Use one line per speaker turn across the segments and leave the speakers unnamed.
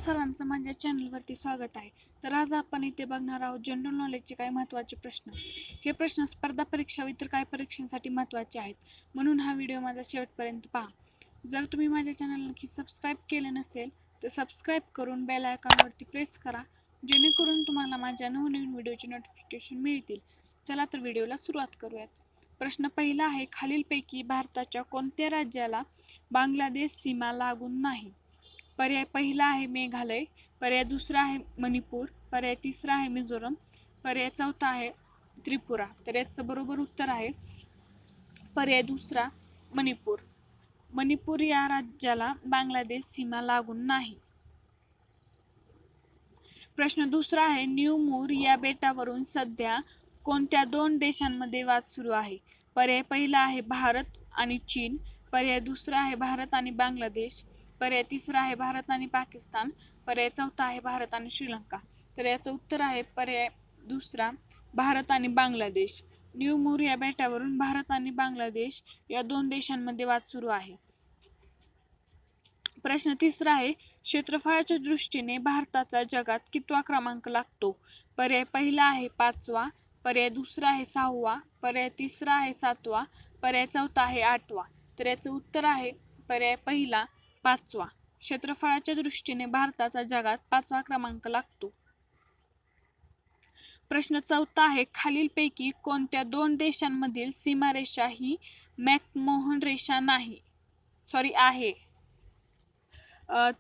सर्वांचं माझ्या चॅनलवरती स्वागत आहे. तर आज आपण इथे बघणार आहोत जनरल नॉलेजचे काही महत्त्वाचे प्रश्न. हे प्रश्न स्पर्धा परीक्षा व इतर काही परीक्षांसाठी महत्त्वाचे आहेत, म्हणून हा व्हिडिओ माझा शेवटपर्यंत पहा. जर तुम्ही माझ्या चॅनलला नक्की सबस्क्राईब केले नसेल तर सबस्क्राईब करून बेल आयकॉनवरती प्रेस करा, जेणेकरून तुम्हाला माझ्या नवनवीन व्हिडिओचे नोटिफिकेशन मिळतील. चला तर व्हिडिओला सुरुवात करूयात. प्रश्न पहिला आहे, खालीलपैकी भारताच्या कोणत्या राज्याला बांगलादेश सीमा लागून नाही? पर्याय पहिला आहे मेघालय, पर्याय दुसरा आहे मणिपूर, पर्याय तिसरा आहे मिझोरम, पर्याय चौथा आहे त्रिपुरा. तर याचं बरोबर उत्तर आहे पर्याय दुसरा मणिपूर. मणिपूर या राज्याला बांगलादेश सीमा लागून नाही. प्रश्न दुसरा आहे, न्यू मूर या बेटावरून सध्या कोणत्या दोन देशांमध्ये वाद सुरू आहे? पर्याय पहिला आहे भारत आणि चीन, पर्याय दुसरा आहे भारत आणि बांगलादेश, पर्याय तिसरा आहे भारत आणि पाकिस्तान, पर्याय चौथा आहे भारत आणि श्रीलंका. तर याचं उत्तर आहे पर्याय दुसरा भारत आणि बांगलादेश. न्यू मूर या बेटावरून भारत आणि बांगलादेश या दोन देशांमध्ये वाद सुरू आहे. प्रश्न तिसरा आहे, क्षेत्रफळाच्या दृष्टीने भारताचा जगात कितवा क्रमांक लागतो? पर्याय पहिला आहे 5वा, पर्याय दुसरा आहे 6वा, पर्याय तिसरा आहे 7वा, पर्याय चौथा आहे 8वा. तर याचं उत्तर आहे पर्याय पहिला 5वा. क्षेत्रफळाच्या दृष्टीने भारताचा जगात 5वा क्रमांक लागतो. प्रश्न चौथा आहे, खालीलपैकी कोणत्या दोन देशांमधील सीमारेषा ही मॅकमोहन रेषा आहे?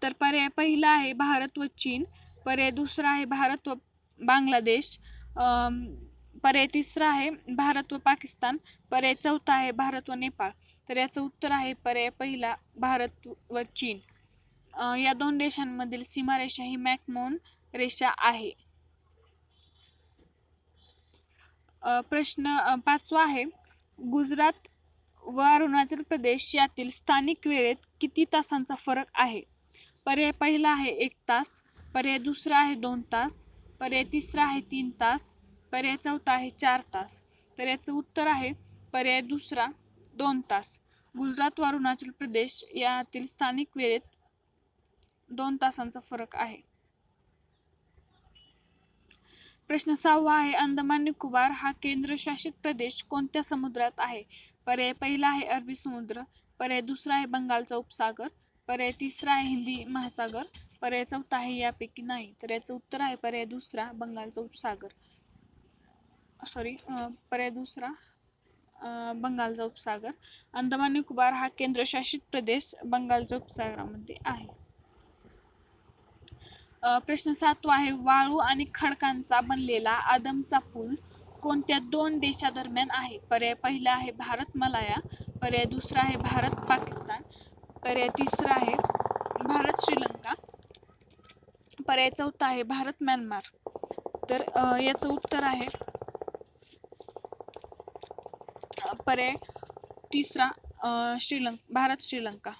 तर पर्याय पहिला आहे भारत व चीन, पर्याय दुसरा आहे भारत व बांगलादेश, पर्याय तिसरा आहे भारत व पाकिस्तान, पर्याय चौथा आहे भारत व नेपाळ. तर याचं उत्तर आहे पर्याय पहिला भारत व चीन. या दोन देशांमधील सीमारेषा ही मॅकमोहन रेषा आहे. प्रश्न पाचवा आहे, गुजरात व अरुणाचल प्रदेश यातील स्थानिक वेळेत किती तासांचा फरक आहे? पर्याय पहिला आहे 1 तास, पर्याय दुसरा आहे 2 तास, पर्याय तिसरा आहे 3 तास, पर्याय चौथा आहे 4 तास. तर याचं उत्तर आहे पर्याय दुसरा 2 तास. गुजरात व अरुणाचल प्रदेश यातील स्थानिक वेळेत 2 तासांचा फरक आहे. प्रश्न 6वा आहे, अंदमान निकोबार हा केंद्रशासित प्रदेश कोणत्या समुद्रात आहे? पर्याय पहिला आहे अरबी समुद्र, पर्याय दुसरा आहे बंगालचा उपसागर, पर्याय तिसरा आहे हिंदी महासागर, पर्याय चौथा आहे यापैकी नाही. तर याचं उत्तर आहे पर्याय दुसरा बंगालचा उपसागर. पर्याय दुसरा बंगालचा उपसागर. अंदमान निकोबार हा केंद्रशासित प्रदेश बंगालच्या उपसागरामध्ये आहे. प्रश्न 7वा आहे, वाळू आणि खडकांचा बनलेला आदमचा पूल कोणत्या दोन देशादरम्यान आहे? पर्याय पहिला आहे भारत मलाया, पर्याय दुसरा आहे भारत पाकिस्तान, पर्याय तिसरा आहे भारत श्रीलंका, पर्याय चौथा आहे भारत म्यानमार. तर याचं उत्तर आहे पर्याय तिसरा भारत श्रीलंका.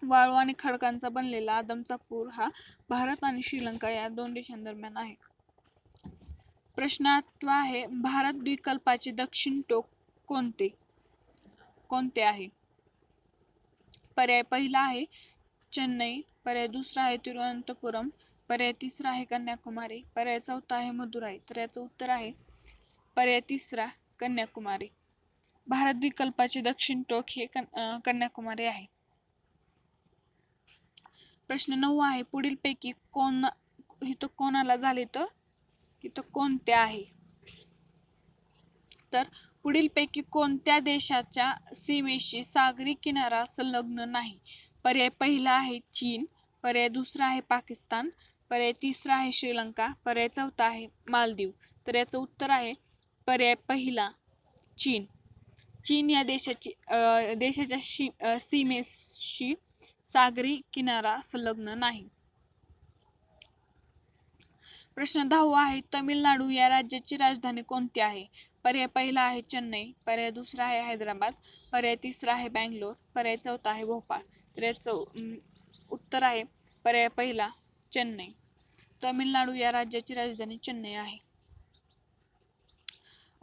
वाळू आणि खडकांचा बनलेला आदमचा पूल हा भारत आणि श्रीलंका या दोन देशांदरम्यान आहे. प्रश्न 8वा आहे, भारत द्वीपकल्पाचे दक्षिण टोक कोणते आहे? पर्याय पहिला आहे चेन्नई, पर्याय दुसरा आहे तिरुवनंतपुरम, पर्याय तिसरा आहे कन्याकुमारी, पर्याय चौथा आहे मदुराई. तर याचं उत्तर आहे पर्याय तिसरा कन्याकुमारी. भारत द्वीपकल्पाचे दक्षिण टोक हे कन्याकुमारी आहे. प्रश्न 9 आहे, पुढीलपैकी कोणाला झाले तर इथं कोणत्या आहे? तर पुढीलपैकी कोणत्या देशाच्या सीमेशी सागरी किनारा संलग्न नाही? पर्याय पहिला आहे चीन, पर्याय दुसरा आहे पाकिस्तान, पर्याय तिसरा आहे श्रीलंका, पर्याय चौथा आहे मालदीव. तर याचं उत्तर आहे पर्याय पहिला चीन. चीन या देशाच्या सीमेशी सागरी किनारा संलग्न नाही. प्रश्न 10वा आहे, तमिळनाडू या राज्याची राजधानी कोणती आहे? पर्याय पहिला आहे चेन्नई, पर्याय दुसरा आहे हैदराबाद, पर्याय तिसरा आहे बँगलोर, पर्याय चौथा आहे भोपाळ. तर याचं उत्तर आहे पर्याय पहिला चेन्नई. तमिळनाडू या राज्याची राजधानी चेन्नई आहे.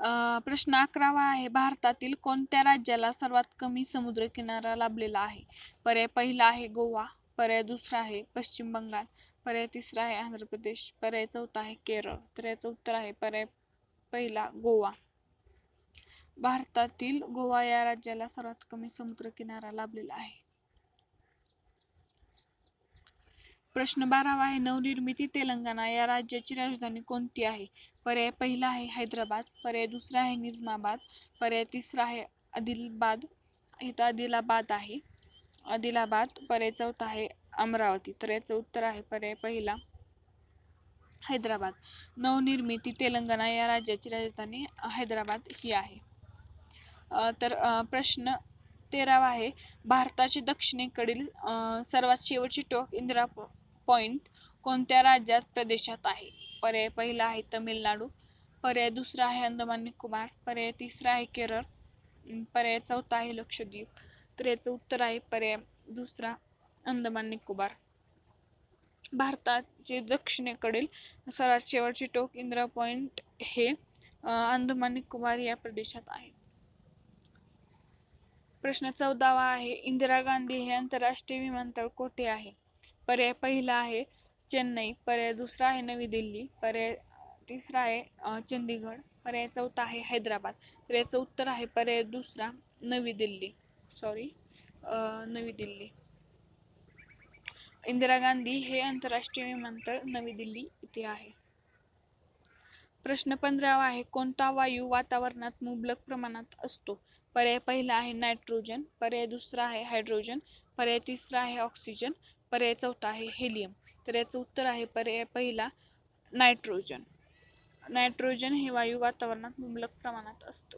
प्रश्न 11वा आहे, भारतातील कोणत्या राज्याला सर्वात कमी समुद्रकिनारा लाभलेला आहे? पर्याय पहिला आहे गोवा, पर्याय दुसरा आहे पश्चिम बंगाल, पर्याय तिसरा आहे आंध्र प्रदेश, पर्याय चौथा आहे केरळ. तर याचं उत्तर आहे पर्याय पहिला गोवा. भारतातील गोवा या राज्याला सर्वात कमी समुद्रकिनारा लाभलेला आहे. प्रश्न 12वा आहे, नवनिर्मिती तेलंगणा या राज्याची राजधानी कोणती आहे? पर्याय पहिला आहे हैदराबाद, पर्याय दुसरा आहे निजामाबाद, पर्याय तिसरा आहे आदिलाबाद, इथं आदिलाबाद आहे आदिलाबाद, पर्याय चौथा आहे अमरावती. तर याचं उत्तर आहे पर्याय पहिला हैदराबाद. नवनिर्मिती तेलंगणा या राज्याची राजधानी हैदराबाद ही आहे. प्रश्न 13वा आहे, भारताचे दक्षिणेकडील सर्वात शेवटचे टोक इंदिरा पॉइंट कोणत्या राज्यात प्रदेशात आहे? पर्याय पहिला आहे तमिळनाडू, पर्याय दुसरा आहे अंदमान निकोबार, पर्याय तिसरा आहे केरळ, पर्याय चौथा आहे लक्षद्वीप. तर याचं उत्तर आहे पर्याय दुसरा अंदमान निकोबार. भारताचे दक्षिणेकडील सर्वात शेवटचे टोक इंदिरा पॉइंट हे अंदमान निकोबार या प्रदेशात आहे. प्रश्न 14वा आहे, इंदिरा गांधी हे आंतरराष्ट्रीय विमानतळ कोठे आहे? पर्याय पहिला आहे चेन्नई, पर्याय दुसरा आहे नवी दिल्ली, पर्याय तिसरा आहे चंदीगड, पर्याय चौथा आहे हैदराबाद. तर याचं उत्तर आहे पर्याय दुसरा नवी दिल्ली. नवी दिल्ली. इंदिरा गांधी हे आंतरराष्ट्रीय विमानतळ नवी दिल्ली इथे आहे. प्रश्न 15वा आहे, कोणता वायू वातावरणात मुबलक प्रमाणात असतो? पर्याय पहिला आहे नायट्रोजन, पर्याय दुसरा आहे हायड्रोजन, पर्याय तिसरा आहे ऑक्सिजन, पर्याय चौथा आहे हेलियम. तर याचं उत्तर आहे पर्याय पहिला नायट्रोजन. नायट्रोजन हे वायू वातावरणात मुबलक प्रमाणात असतो.